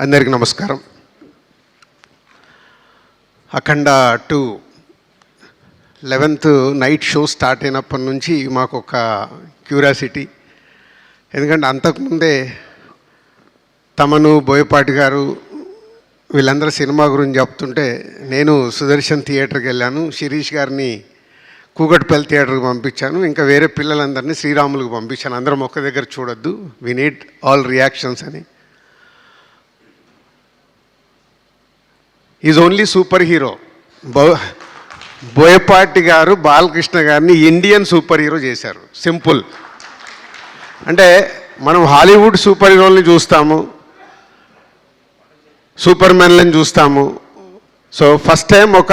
అందరికీ నమస్కారం. అఖండ 2 11th night show start అయినప్పటి నుంచి మాకు ఒక క్యూరియాసిటీ. ఎందుకంటే అంతకుముందే తమను, బోయపాటి గారు వీళ్ళందరూ సినిమా గురించి చెప్తుంటే నేను సుదర్శన్ థియేటర్కి వెళ్ళాను, శిరీష్ గారిని కూకట్పల్లి థియేటర్కి పంపించాను, ఇంకా వేరే పిల్లలందరినీ శ్రీరాములకు పంపించాను. అందరం ఒక్క దగ్గర చూడొద్దు, వి నీడ్ ఆల్ రియాక్షన్స్ అని. Is only super hero. Boyapati గారు బాలకృష్ణ గారిని ఇండియన్ సూపర్ హీరో చేశారు. సింపుల్. అంటే మనం హాలీవుడ్ సూపర్ హీరోల్ని చూస్తాము, సూపర్ మ్యాన్లను చూస్తాము. సో ఫస్ట్ టైం ఒక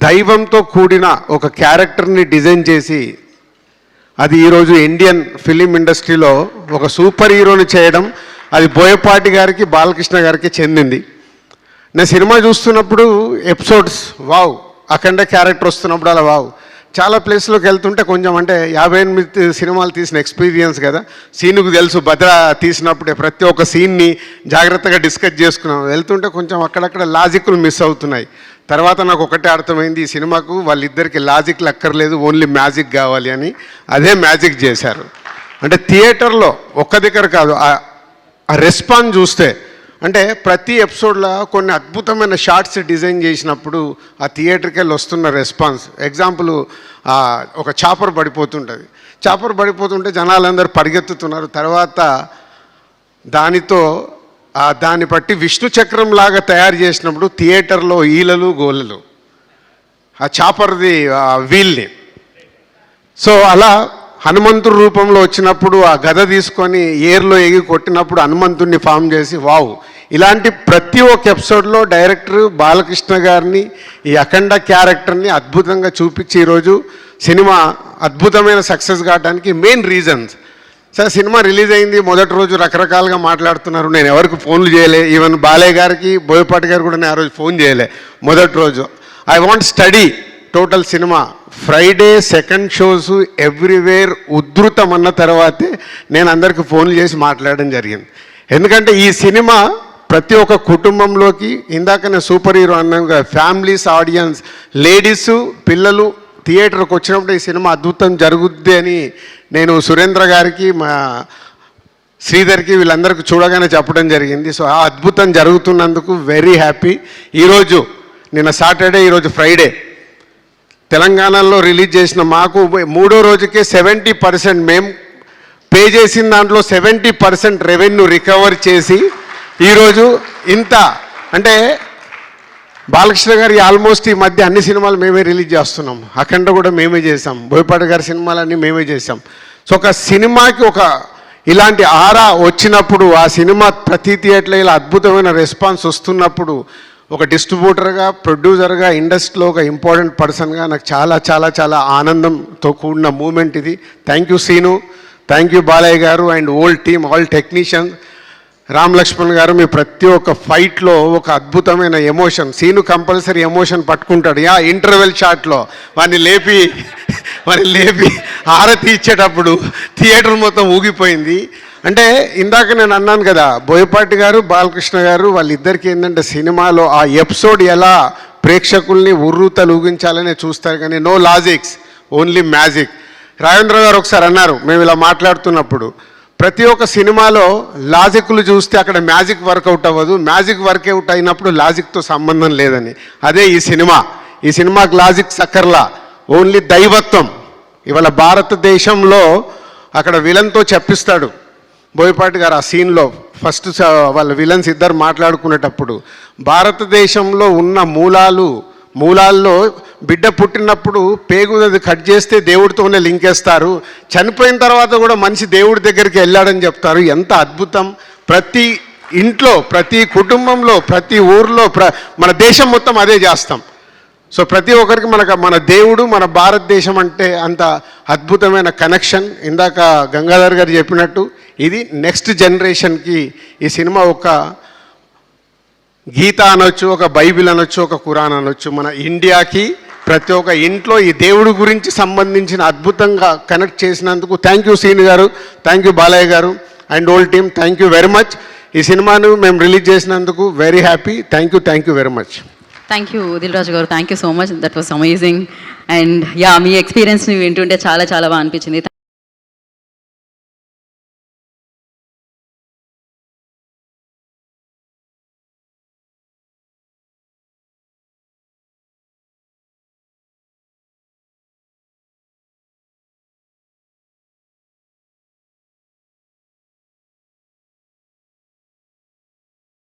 దైవంతో కూడిన ఒక క్యారెక్టర్ని డిజైన్ చేసి అది ఈరోజు ఇండియన్ ఫిలిం ఇండస్ట్రీలో ఒక సూపర్ హీరోని చేయడం, అది బోయపాటి గారికి, బాలకృష్ణ గారికి చెందింది. నేను సినిమా చూస్తున్నప్పుడు ఎపిసోడ్స్ వావ్, అఖండ క్యారెక్టర్ వస్తున్నప్పుడు అలా వావ్. చాలా ప్లేస్లోకి వెళ్తుంటే కొంచెం అంటే 58 సినిమాలు తీసిన ఎక్స్పీరియన్స్ కదా, సీనుకు తెలుసు. భద్ర తీసినప్పుడే ప్రతి ఒక్క సీన్ని జాగ్రత్తగా డిస్కస్ చేసుకున్నాం. వెళ్తుంటే కొంచెం అక్కడక్కడ లాజిక్లు మిస్ అవుతున్నాయి. తర్వాత నాకు ఒకటే అర్థమైంది, ఈ సినిమాకు వాళ్ళిద్దరికి లాజిక్లు అక్కర్లేదు, ఓన్లీ మ్యాజిక్ కావాలి అని. అదే మ్యాజిక్ చేశారు. అంటే థియేటర్లో ఒక్క దగ్గర కాదు, ఆ రెస్పాన్స్ చూస్తే అంటే ప్రతి ఎపిసోడ్లో కొన్ని అద్భుతమైన షార్ట్స్ డిజైన్ చేసినప్పుడు ఆ థియేటర్కి వెళ్ళి వస్తున్న రెస్పాన్స్. ఎగ్జాంపుల్, ఒక చాపర్ పడిపోతుంటుంది. చాపర్ పడిపోతుంటే జనాలందరూ పరిగెత్తుతున్నారు. తర్వాత దాన్ని బట్టి విష్ణు చక్రం లాగా తయారు చేసినప్పుడు థియేటర్లో ఈలలు గోలలు ఆ చాపర్ది వీల్ని. సో అలా హనుమంతుడి రూపంలో వచ్చినప్పుడు ఆ గద తీసుకొని ఏర్లో ఎగి కొట్టినప్పుడు హనుమంతుడిని ఫామ్ చేసి వావ్. ఇలాంటి ప్రతి ఒక్క ఎపిసోడ్లో డైరెక్టర్ బాలకృష్ణ గారిని, ఈ అఖండ క్యారెక్టర్ని అద్భుతంగా చూపించి ఈరోజు సినిమా అద్భుతమైన సక్సెస్ కావడానికి main reasons. Sir, cinema release అయింది మొదటి రోజు రకరకాలుగా మాట్లాడుతున్నారు. నేను ఎవరికి ఫోన్లు చేయలే, ఈవెన్ బాలయ్య గారికి, బోయపాటి గారు కూడా నేను ఆ రోజు ఫోన్ చేయలే. మొదటి రోజు I want study total cinema. Friday second shows everywhere ఉధృతం అన్న తర్వాతే నేను అందరికీ ఫోన్లు చేసి మాట్లాడడం జరిగింది. ఎందుకంటే ఈ సినిమా ప్రతి ఒక్క కుటుంబంలోకి, ఇందాక నేను సూపర్ హీరో అన్నాగా, ఫ్యామిలీస్, ఆడియన్స్, లేడీసు, పిల్లలు థియేటర్కి వచ్చినప్పుడు ఈ సినిమా అద్భుతం జరుగుద్ది అని నేను సురేంద్ర గారికి, మా శ్రీధర్కి, వీళ్ళందరికీ చూడగానే చెప్పడం జరిగింది. సో ఆ అద్భుతం జరుగుతున్నందుకు వెరీ హ్యాపీ. ఈరోజు నిన్న సాటర్డే, ఈరోజు ఫ్రైడే, తెలంగాణలో రిలీజ్ చేసిన మాకు మూడో రోజుకే 70% మేము పే చేసిన దాంట్లో 70% రెవెన్యూ రికవర్ చేసి ఈరోజు ఇంత అంటే బాలకృష్ణ గారి ఆల్మోస్ట్ ఈ మధ్య అన్ని సినిమాలు మేమే రిలీజ్ చేస్తున్నాం. అఖండ కూడా మేమే చేసాం, బోయపాటి గారి సినిమాలన్నీ మేమే చేసాం. సో ఒక సినిమాకి ఒక ఇలాంటి ఆరా వచ్చినప్పుడు, ఆ సినిమా ప్రతి థియేటర్లో ఇలా అద్భుతమైన రెస్పాన్స్ వస్తున్నప్పుడు, ఒక డిస్ట్రిబ్యూటర్గా, ప్రొడ్యూసర్గా, ఇండస్ట్రీలో ఒక ఇంపార్టెంట్ పర్సన్గా నాకు చాలా చాలా చాలా ఆనందంతో కూడిన మూమెంట్ ఇది. Thank you Seenu, thank you Balayya garu and all team, all technicians. Ram Lakshman garu, మీ ప్రతి ఒక్క ఫైట్లో ఒక అద్భుతమైన ఎమోషన్. సీను కంపల్సరీ ఎమోషన్ పట్టుకుంటాడు. ఇంటర్వెల్ షాట్లో వాడిని లేపి హారతి ఇచ్చేటప్పుడు థియేటర్ మొత్తం ఊగిపోయింది. అంటే ఇందాక నేను అన్నాను కదా, బోయపాటి గారు, బాలకృష్ణ గారు వాళ్ళిద్దరికి ఏంటంటే సినిమాలో ఆ ఎపిసోడ్ ఎలా ప్రేక్షకుల్ని ఉర్రూతలూగించాలనే చూస్తారు, కానీ no logics, only magic. Rajendra గారు ఒకసారి అన్నారు, మేము ఇలా మాట్లాడుతున్నప్పుడు, ప్రతి ఒక్క సినిమాలో లాజిక్లు చూస్తే అక్కడ మ్యాజిక్ వర్కౌట్ అవ్వదు, మ్యాజిక్ వర్కౌట్ అయినప్పుడు లాజిక్తో సంబంధం లేదని. అదే ఈ సినిమాకి లాజిక్ సక్కర్లా, ఓన్లీ దైవత్వం. ఇవాళ భారతదేశంలో అక్కడ విలన్తో చెప్పిస్తాడు బోయపాటి గారు ఆ సీన్లో. ఫస్ట్ వాళ్ళ విలన్స్ ఇద్దరు మాట్లాడుకునేటప్పుడు భారతదేశంలో ఉన్న మూలాల్లో బిడ్డ పుట్టినప్పుడు పేగుది కట్ చేస్తే దేవుడితోనే లింకేస్తారు, చనిపోయిన తర్వాత కూడా మనిషి దేవుడి దగ్గరికి వెళ్ళాడని చెప్తారు. ఎంత అద్భుతం! ప్రతి ఇంట్లో, ప్రతి కుటుంబంలో, ప్రతి ఊర్లో, మన దేశం మొత్తం అదే చేస్తాం. సో ప్రతి ఒక్కరికి మన దేవుడు, మన భారతదేశం అంటే అంత అద్భుతమైన కనెక్షన్. ఇందాక గంగాధర్ గారు చెప్పినట్టు ఇది నెక్స్ట్ జనరేషన్కి ఈ సినిమా ఒక గీత అనొచ్చు, ఒక బైబిల్ అనొచ్చు, ఒక ఖురాన్ అనొచ్చు. మన ఇండియాకి ప్రతి ఒక్క ఇంట్లో ఈ దేవుడి గురించి సంబంధించిన అద్భుతంగా కనెక్ట్ చేసినందుకు thank you Seenu garu, thank you Balayya garu and all team, thank you very much. ఈ సినిమాను మేము రిలీజ్ చేసినందుకు very happy. Thank you very much. Thank you Dil Raju garu, thank you so much, that was amazing. And yeah, మీ ఎక్స్పీరియన్స్ వింటుంటే చాలా చాలా బాగా అనిపించింది.